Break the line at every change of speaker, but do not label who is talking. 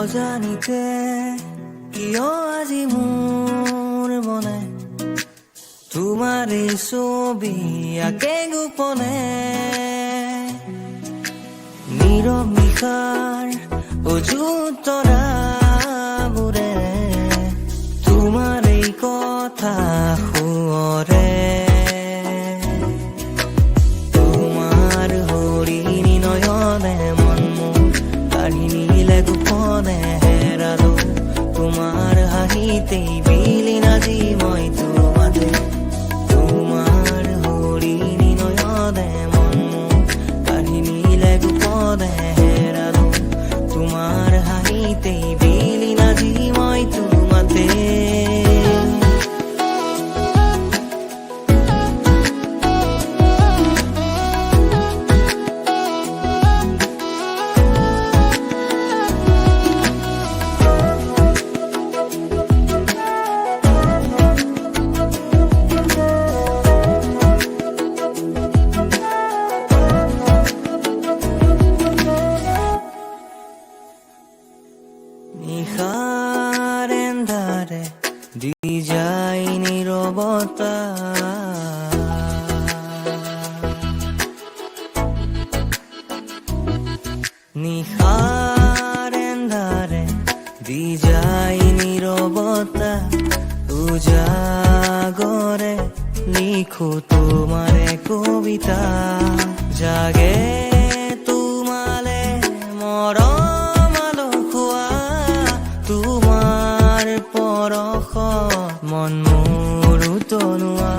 অজানিতে কিয় আজি মোৰ মনে তোমাৰ এই ছবি আঁকে গোপনে নীৰৱ নিশাৰ অযুত তৰাবোৰে তোমাৰ এই কথা সোঁৱৰে তোমাৰ হৰিণী নয়নে মন মোৰ কাঢ়ি নিলে গোপনে হেৰালো তোমাৰ হাঁহিতেই বিলীন আজি মই তোমাতে তোমাৰ হৰিণী নয়নে মন মোৰ কাঢ়ি নিলে গোপনে হেৰালো তোমাৰ হাঁহিতেই বিলীন আজি মই তোমাতে নিশাৰ এন্ধাৰে দি যায় নীৰৱতা নিশাৰ এন্ধাৰে দি যায় নীৰৱতা উজাগৰে লিখো তোমাৰে কবিতা জাগে তোমালে মৰম আলসুৱা তোমাৰ পৰশ মন মোৰ তনুৱা